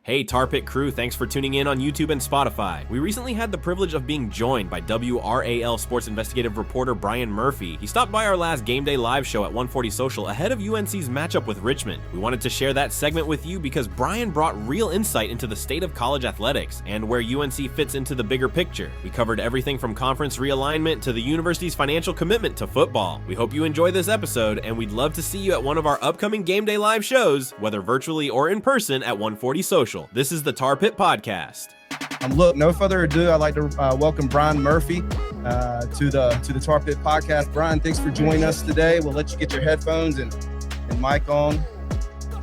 Hey Tar Pit crew, thanks for tuning in on YouTube and Spotify. We recently had the privilege of being joined by WRAL Sports Investigative reporter Brian Murphy. He stopped by our last GameDay live show at 140 Social ahead of UNC's matchup with Richmond. We wanted to share that segment with you because Brian brought real insight into the state of college athletics and where UNC fits into the bigger picture. We covered everything from conference realignment to the university's financial commitment to football. We hope you enjoy this episode, and we'd love to see you at one of our upcoming GameDay live shows, whether virtually or in person at 140 Social. This is the Tar Pit Podcast. Look, no further ado, I'd like to welcome Brian Murphy to the Tar Pit Podcast. Brian, thanks for joining us today. We'll let you get your headphones and mic on.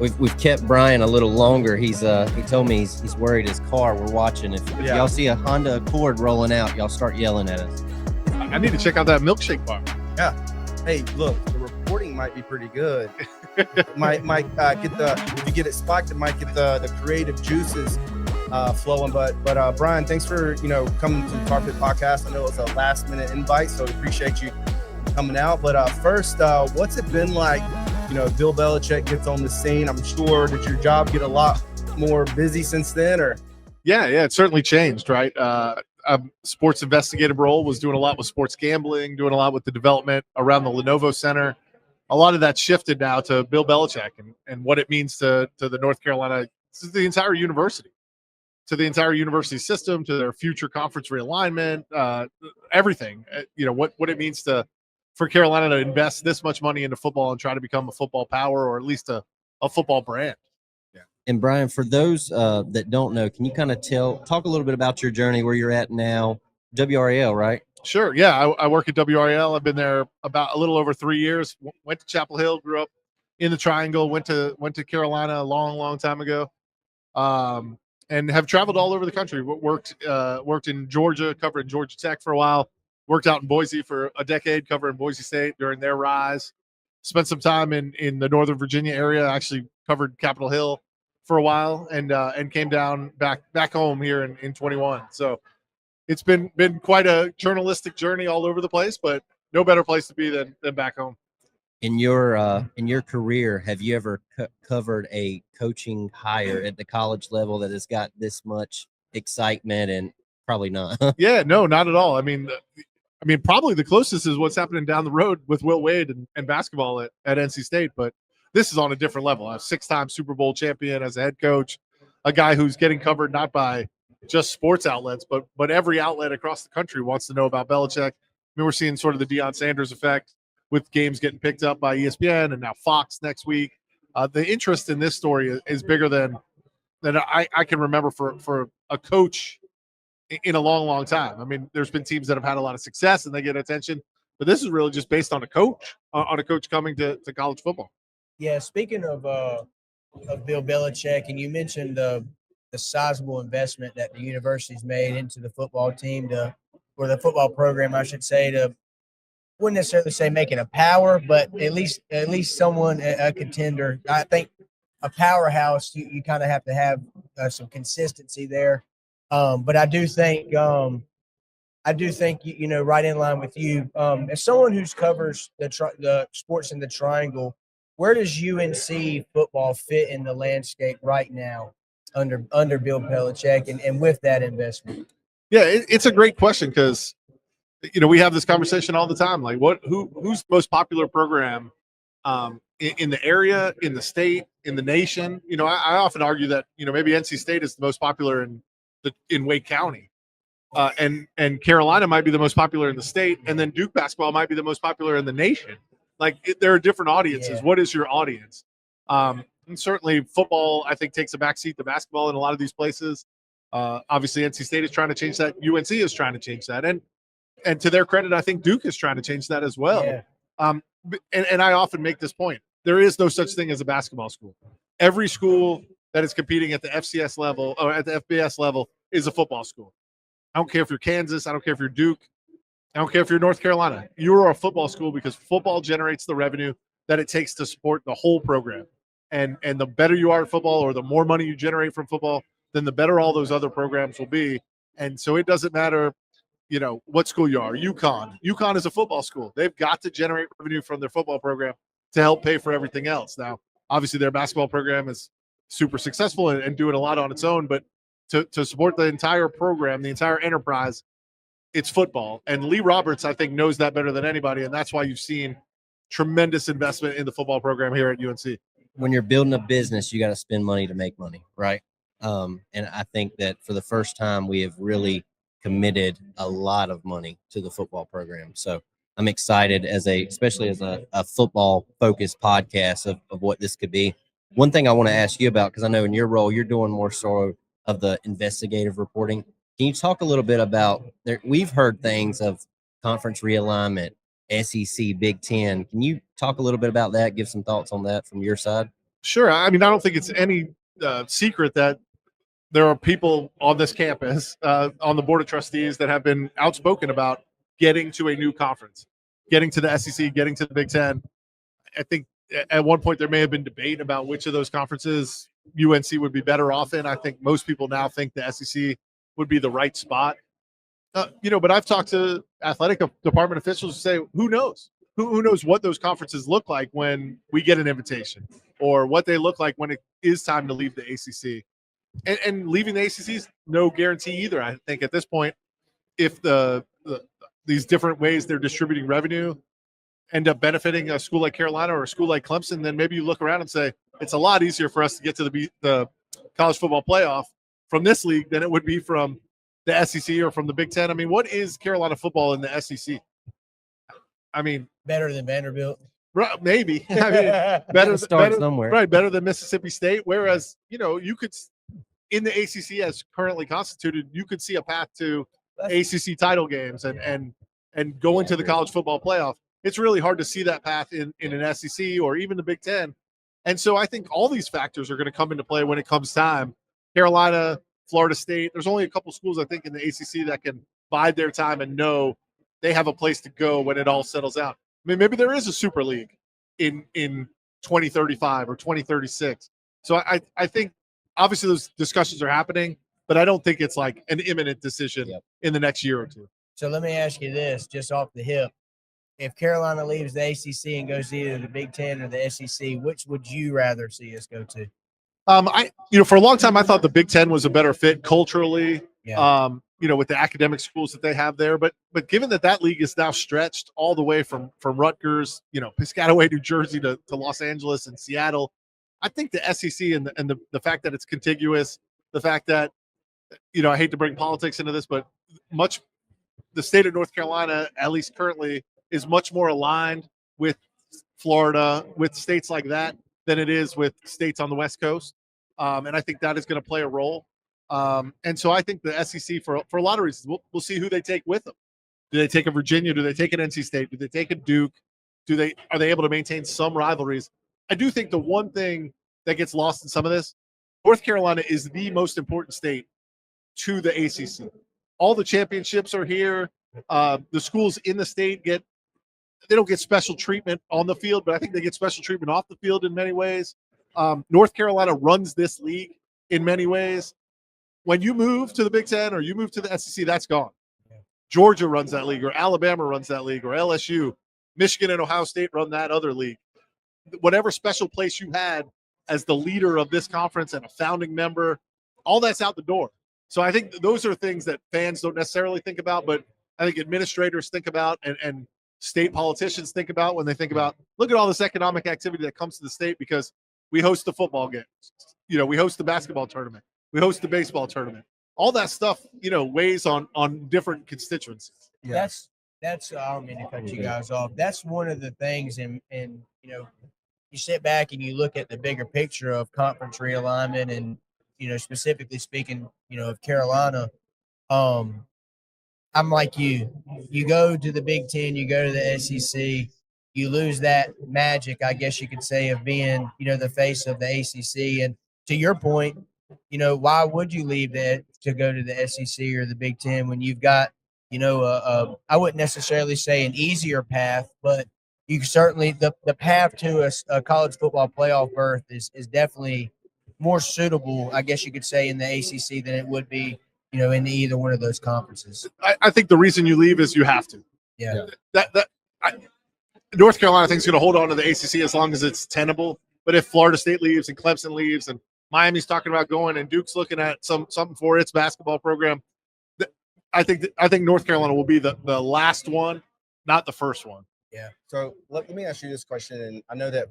We've kept Brian a little longer. He told me he's worried his car. We're watching. If y'all see a Honda Accord rolling out, y'all start yelling at us. I need to check out that milkshake bar. Yeah. Hey, look, the reporting might be pretty good. might get if you get it spiked, it might get the creative juices flowing. But Brian, thanks for coming to the Tar Pit Podcast. I know it was a last minute invite, so we appreciate you coming out. But first, what's it been like? Bill Belichick gets on the scene. I'm sure, did your job get a lot more busy since then? Or yeah, it certainly changed, right? Sports investigative role was doing a lot with sports gambling, doing a lot with the development around the Lenovo Center. A lot of that shifted now to Bill Belichick and what it means to the North Carolina, to the entire university, to the entire university system, to their future conference realignment, everything. What it means for Carolina to invest this much money into football and try to become a football power, or at least a football brand. Yeah. And Brian, for those that don't know, can you kind of talk a little bit about your journey, where you're at now? WRAL, right? Sure. Yeah, I work at WRAL. I've been there about a little over 3 years. Went to Chapel Hill, grew up in the Triangle. Went to Carolina a long time ago, and have traveled all over the country. Worked in Georgia, covering Georgia Tech for a while. Worked out in Boise for a decade, covering Boise State during their rise. Spent some time in the Northern Virginia area. Actually covered Capitol Hill for a while, and came down back home here in 21. So it's been quite a journalistic journey all over the place, but no better place to be than back home. In your career, have you ever covered a coaching hire at the college level that has got this much excitement? And probably not. Yeah, no, not at all. I mean, probably the closest is what's happening down the road with Will Wade and basketball at NC State, but this is on a different level. A 6-time Super Bowl champion as a head coach, a guy who's getting covered not by just sports outlets, but every outlet across the country wants to know about Belichick. I mean, we're seeing sort of the Deion Sanders effect with games getting picked up by ESPN and now Fox next week. The interest in this story is bigger than I can remember for a coach in a long time. I mean, there's been teams that have had a lot of success and they get attention, but this is really just based on a coach coming to college football. Yeah, speaking of Bill Belichick, and you mentioned the sizable investment that the university's made into the football team or the football program, I should say, wouldn't necessarily say making a power, but at least someone, a contender. I think a powerhouse, you kind of have to have some consistency there. But I do think right in line with you, as someone who covers the sports in the Triangle, where does UNC football fit in the landscape right now under Bill Belichick and with that investment? Yeah, it's a great question because we have this conversation all the time. Like, who's most popular program in the area, in the state, in the nation? I often argue that maybe NC State is the most popular in Wake County, and Carolina might be the most popular in the state, and then Duke basketball might be the most popular in the nation. Like, there are different audiences. Yeah. What is your audience? And certainly football, I think, takes a backseat to basketball in a lot of these places. Obviously, NC State is trying to change that. UNC is trying to change that. And to their credit, I think Duke is trying to change that as well. Yeah. And I often make this point. There is no such thing as a basketball school. Every school that is competing at the FCS level or at the FBS level is a football school. I don't care if you're Kansas. I don't care if you're Duke. I don't care if you're North Carolina. You're a football school because football generates the revenue that it takes to support the whole program. And the better you are at football, or the more money you generate from football, then the better all those other programs will be. And so it doesn't matter, what school you are. UConn is a football school. They've got to generate revenue from their football program to help pay for everything else. Now, obviously, their basketball program is super successful and doing a lot on its own. But to support the entire program, the entire enterprise, it's football. And Lee Roberts, I think, knows that better than anybody. And that's why you've seen tremendous investment in the football program here at UNC. When you're building a business, you got to spend money to make money, right? And I think that for the first time, we have really committed a lot of money to the football program. So I'm excited especially as a football focused podcast of what this could be. One thing I want to ask you about, because I know in your role, you're doing more so of the investigative reporting. Can you talk a little bit about we've heard things of conference realignment, SEC, Big Ten. Can you talk a little bit about that? Give some thoughts on that from your side? Sure. I mean, I don't think it's any secret that there are people on this campus, on the board of trustees, that have been outspoken about getting to a new conference, getting to the SEC, getting to the Big Ten. I think at one point there may have been debate about which of those conferences UNC would be better off in. I think most people now think the SEC would be the right spot. But I've talked to athletic department officials who say, who knows? Who knows what those conferences look like when we get an invitation, or what they look like when it is time to leave the ACC. And leaving the ACC is no guarantee either. I think at this point, if these different ways they're distributing revenue end up benefiting a school like Carolina or a school like Clemson, then maybe you look around and say, it's a lot easier for us to get to the college football playoff from this league than it would be from the SEC or from the Big Ten. I mean, what is Carolina football in the SEC? I mean, better than Vanderbilt. Maybe. I mean, better somewhere. Right, better than Mississippi State. Whereas, you could, in the ACC as currently constituted, you could see a path to ACC title games and go into the college football playoff. It's really hard to see that path in an SEC or even the Big Ten. And so I think all these factors are going to come into play when it comes time. Carolina, Florida State, there's only a couple schools, I think, in the ACC that can bide their time and know they have a place to go when it all settles out. I mean, maybe there is a super league in 2035 or 2036. So I think obviously those discussions are happening, but I don't think it's like an imminent decision in the next year or two. So let me ask you this, just off the hip. If Carolina leaves the ACC and goes to either the Big Ten or the SEC, which would you rather see us go to? For a long time, I thought the Big Ten was a better fit culturally, with the academic schools that they have there. But given that league is now stretched all the way from Rutgers, Piscataway, New Jersey to Los Angeles and Seattle, I think the SEC and the fact that it's contiguous, the fact that, I hate to bring politics into this, but the state of North Carolina, at least currently, is much more aligned with Florida, with states like that, than it is with states on the West Coast. And I think that is going to play a role. And so I think the SEC, for a lot of reasons, we'll see who they take with them. Do they take a Virginia? Do they take an NC State? Do they take a Duke? Are they able to maintain some rivalries? I do think the one thing that gets lost in some of this, North Carolina is the most important state to the ACC. All the championships are here. The schools in the state they don't get special treatment on the field, but I think they get special treatment off the field in many ways. North Carolina runs this league in many ways. When you move to the Big Ten or you move to the SEC, that's gone. Georgia runs that league, or Alabama runs that league, or LSU. Michigan and Ohio State run that other league. Whatever special place you had as the leader of this conference and a founding member, all that's out the door. So I think those are things that fans don't necessarily think about, but I think administrators think about and state politicians think about when they think about, look at all this economic activity that comes to the state because we host the football games. We host the basketball tournament. We host the baseball tournament. All that stuff, weighs on different constituencies. Yeah. That's I don't mean to cut you guys off. That's one of the things, and you sit back and you look at the bigger picture of conference realignment and, specifically speaking, of Carolina. I'm like you go to the Big Ten, you go to the SEC, you lose that magic, I guess you could say, of being, the face of the ACC. And to your point, why would you leave that to go to the SEC or the Big Ten when you've got, I wouldn't necessarily say an easier path, but you certainly, the path to a college football playoff berth is definitely more suitable, I guess you could say, in the ACC than it would be, in either one of those conferences. I think the reason you leave is you have to. Yeah. North Carolina, I think, is going to hold on to the ACC as long as it's tenable. But if Florida State leaves and Clemson leaves and Miami's talking about going, and Duke's looking at something for its basketball program. I think North Carolina will be the last one, not the first one. Yeah. So let me ask you this question, and I know that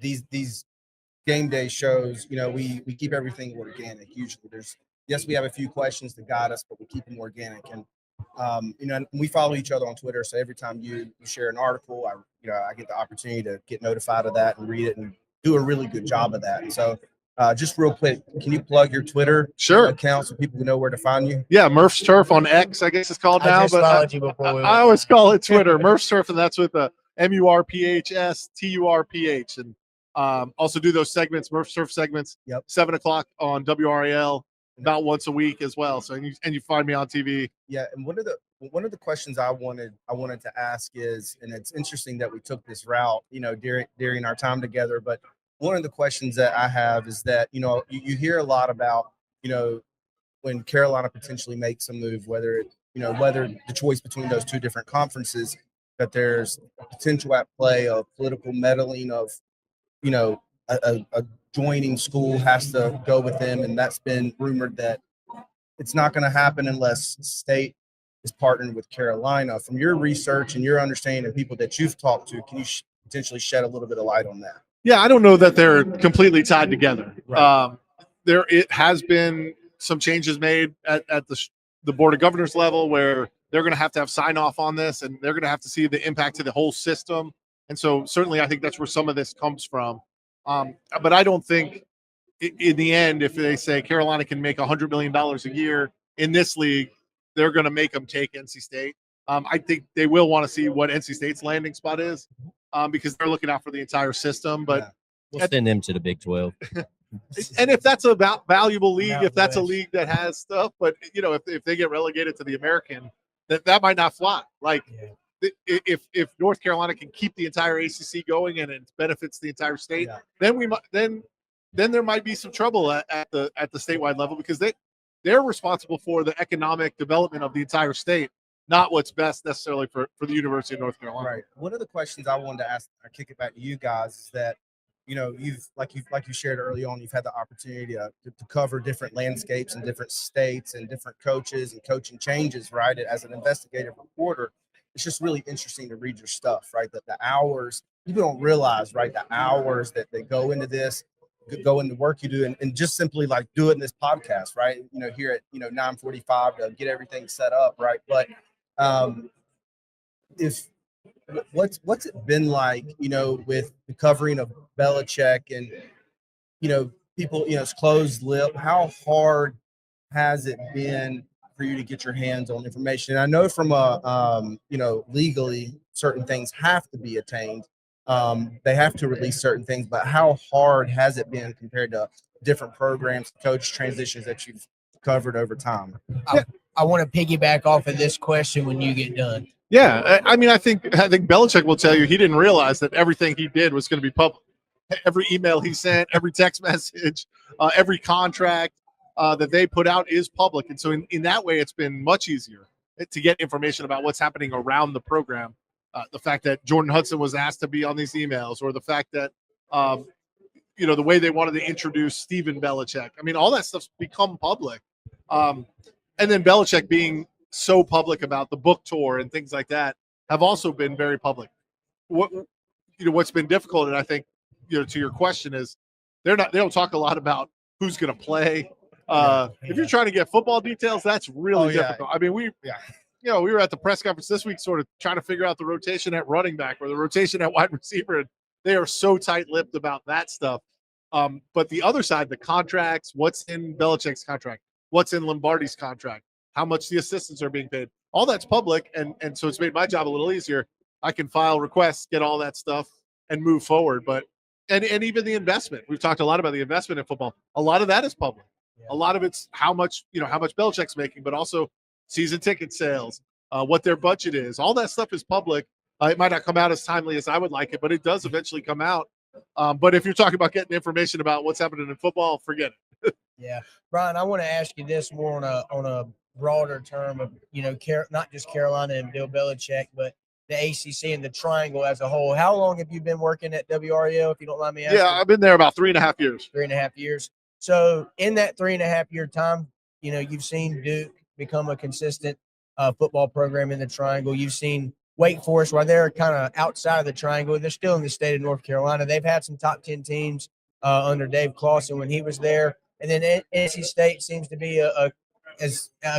these game day shows, we keep everything organic. Usually, we have a few questions to guide us, but we keep them organic. And and we follow each other on Twitter, so every time you share an article, I get the opportunity to get notified of that and read it and do a really good job of that. And so, just real quick, can you plug your Twitter account so people know where to find you? Yeah, Murph's Turf on X, I guess it's called now. I followed you before. I always call it Twitter, Murph's Turf, and that's with the MURPHSTURPH. And also do those segments, Murph's Turf segments, 7 o'clock on WRAL, about once a week as well. So and you find me on TV. Yeah, and one of the questions I wanted to ask is, and it's interesting that we took this route, during our time together, but one of the questions that I have is that, you hear a lot about, when Carolina potentially makes a move, whether the choice between those two different conferences, that there's potential at play of political meddling of, a joining school has to go with them. And that's been rumored that it's not going to happen unless state is partnered with Carolina. From your research and your understanding of people that you've talked to, can you potentially shed a little bit of light on that? Yeah, I don't know that they're completely tied together. Right. It has been some changes made at the Board of Governors level where they're going to have sign off on this, and they're going to have to see the impact to the whole system. And so certainly I think that's where some of this comes from. But I don't think in the end, if they say Carolina can make $100 million a year in this league, they're going to make them take NC State. I think they will want to see what NC State's landing spot is, because they're looking out for the entire system. But we'll send them to the Big 12. And if that's a valuable league, if that's a league that has stuff, but if they get relegated to the American, that might not fly. Like if North Carolina can keep the entire ACC going and it benefits the entire state, then there might be some trouble at the statewide level, because they're responsible for the economic development of the entire state, not what's best necessarily for the University of North Carolina. Right. One of the questions I wanted to ask, I kick it back to you guys, is that you've like you shared early on, you've had the opportunity to cover different landscapes in different states and different coaches and coaching changes, right? As an investigative reporter, it's just really interesting to read your stuff, right? That the hours, people don't realize, right? The hours that they go into this, go into work you do, and just simply like do it in this podcast, right? Here at 9:45 to get everything set up, right? But what's it been like, with the covering of Belichick and people, it's closed lip. How hard has it been for you to get your hands on information? And I know from legally certain things have to be attained. They have to release certain things, but how hard has it been compared to different programs, coach transitions that you've covered over time? I want to piggyback off of this question when you get done. Yeah, I mean, I think Belichick will tell you he didn't realize that everything he did was going to be public. Every email he sent, every text message, every contract that they put out is public. And so in that way, it's been much easier to get information about what's happening around the program. The fact that Jordan Hudson was asked to be on these emails, or the fact that, the way they wanted to introduce Stephen Belichick. I mean, all that stuff's become public. And then Belichick being so public about the book tour and things like that have also been very public. What's been difficult, and I think, to your question, is they don't talk a lot about who's going to play. If you're trying to get football details, that's really difficult. I mean, we were at the press conference this week sort of trying to figure out the rotation at running back or the rotation at wide receiver, and they are so tight-lipped about that stuff. But the other side, the contracts, what's in Belichick's contract, what's in Lombardi's contract, how much the assistants are being paid, all that's public, and so it's made my job a little easier. I can file requests, get all that stuff, and move forward. But and even the investment, we've talked a lot about the investment in football. A lot of that is public. A lot of it's how much Belichick's making, but also season ticket sales, what their budget is. All that stuff is public. It might not come out as timely as I would like it, but it does eventually come out. But if you're talking about getting information about what's happening in football, forget it. Yeah, Brian, I want to ask you this more on a broader term of not just Carolina and Bill Belichick, but the ACC and the Triangle as a whole. How long have you been working at WRAL, if you don't mind me asking? Yeah, I've been there about 3.5 years. 3.5 years. So in that 3.5 year time, you've seen Duke become a consistent football program in the Triangle. You've seen Wake Forest, while they're kind of outside of the Triangle, they're still in the state of North Carolina. They've had some top 10 teams under Dave Clawson when he was there. And then NC State seems to be a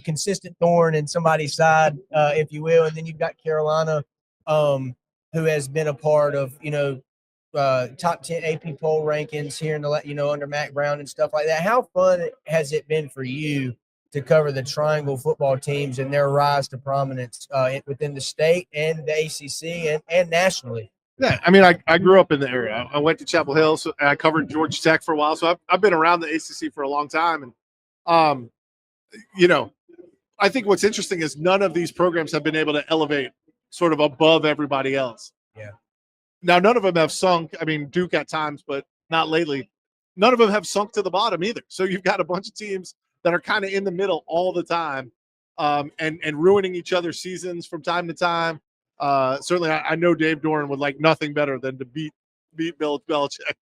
consistent thorn in somebody's side, if you will. And then you've got Carolina, who has been a part of, top 10 AP poll rankings here in the, under Mac Brown and stuff like that. How fun has it been for you to cover the Triangle football teams and their rise to prominence within the state and the ACC and nationally? Yeah, I mean, I grew up in the area. I went to Chapel Hill, so I covered Georgia Tech for a while. So I've been around the ACC for a long time. And, I think what's interesting is none of these programs have been able to elevate sort of above everybody else. Yeah. Now, none of them have sunk. I mean, Duke at times, but not lately. None of them have sunk to the bottom either. So you've got a bunch of teams that are kind of in the middle all the time, and ruining each other's seasons from time to time. Certainly, I know Dave Doran would like nothing better than to beat Bill Belichick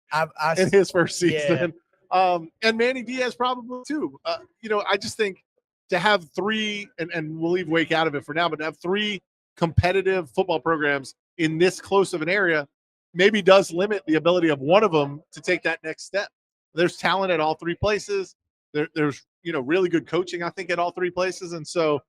in his first season. Yeah. And Manny Diaz probably too. I just think to have three, and we'll leave Wake out of it for now, but to have three competitive football programs in this close of an area maybe does limit the ability of one of them to take that next step. There's talent at all three places. There's really good coaching, I think, at all three places. And so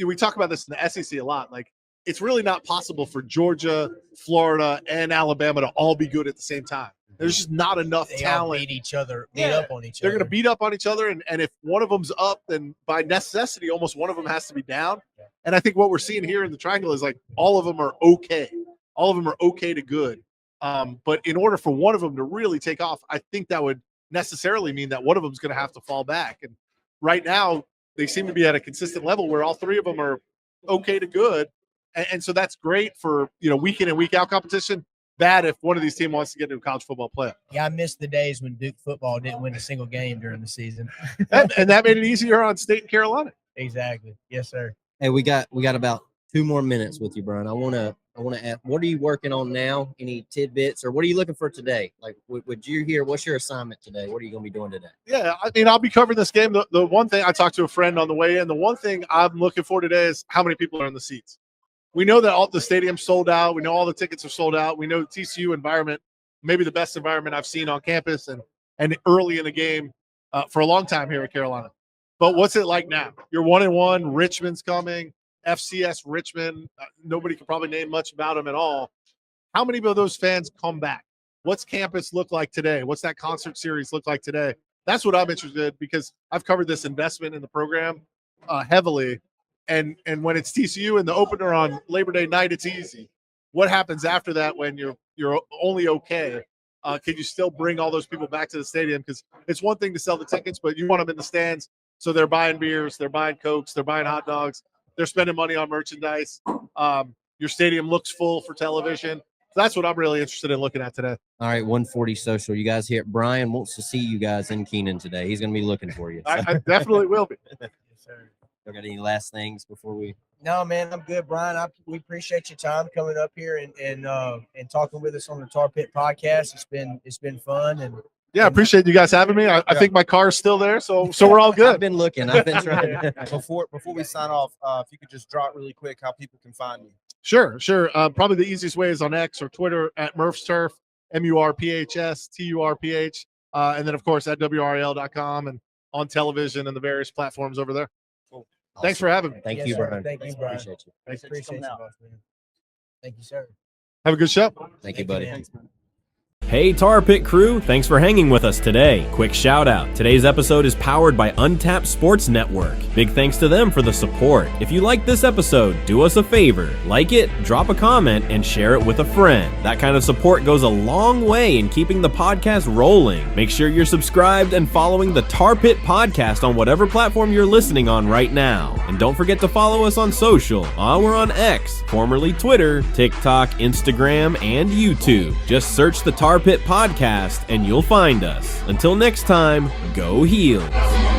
we talk about this in the SEC a lot. Like, it's really not possible for Georgia, Florida, and Alabama to all be good at the same time. There's just not enough talent. Beat up on each other. They're going to beat up on each other. And if one of them's up, then by necessity, almost one of them has to be down. Yeah. And I think what we're seeing here in the Triangle is like all of them are okay. All of them are okay to good. But in order for one of them to really take off, I think that would necessarily mean that one of them is going to have to fall back. And right now, they seem to be at a consistent level where all three of them are okay to good. And so that's great for, week in and week out competition. Bad if one of these teams wants to get into a college football playoff. Yeah, I miss the days when Duke football didn't win a single game during the season. and that made it easier on State and Carolina. Exactly. Yes, sir. Hey, we got about 2 more minutes with you, Brian. I want to ask, what are you working on now? Any tidbits, or what are you looking for today? Like, would you hear, what's your assignment today? What are you going to be doing today? Yeah, I mean, I'll be covering this game. The one thing, I talked to a friend on the way in, the one thing I'm looking for today is how many people are in the seats. We know that all the stadium's sold out. We know all the tickets are sold out. We know the TCU environment, maybe the best environment I've seen on campus and early in the game for a long time here at Carolina. But what's it like now? You're 1-1. Richmond's coming. FCS Richmond. Nobody can probably name much about them at all. How many of those fans come back? What's campus look like today? What's that concert series look like today? That's what I'm interested in, because I've covered this investment in the program heavily. And when it's TCU in the opener on Labor Day night, it's easy. What happens after that when you're only okay? Can you still bring all those people back to the stadium? Because it's one thing to sell the tickets, but you want them in the stands. So they're buying beers, they're buying Cokes, they're buying hot dogs, they're spending money on merchandise. Your stadium looks full for television. So that's what I'm really interested in looking at today. All right, 140 Social. You guys here. Brian wants to see you guys in Keenan today. He's going to be looking for you. So. I definitely will be. Yes, sir. Got any last things before we? No, man, I'm good, Brian. We appreciate your time coming up here and talking with us on the Tar Pit podcast. It's been fun, and yeah, I appreciate you guys having me. I think my car is still there, so we're all good. I've been looking. I've been trying. Before we sign off, if you could just drop really quick how people can find you. Sure. Probably the easiest way is on X or Twitter at Murph's Turf, MURPHSTURPH, and then of course at WRAL.com and on television and the various platforms over there. Cool. Awesome. Thanks for having me. Thank you, Brian. Thank you, Brian. Appreciate you. Appreciate you, boss, man. Thank you, sir. Have a good show. Thank you, buddy. Man. Hey Tar Pit crew, thanks for hanging with us today. Quick shout out. Today's episode is powered by Untapped Sports Network. Big thanks to them for the support. If you like this episode, do us a favor. Like it, drop a comment, and share it with a friend. That kind of support goes a long way in keeping the podcast rolling. Make sure you're subscribed and following the Tar Pit podcast on whatever platform you're listening on right now. And don't forget to follow us on social. We're on X, formerly Twitter, TikTok, Instagram, and YouTube. Just search the Tar Pit podcast and you'll find us. Until next time, go Heels.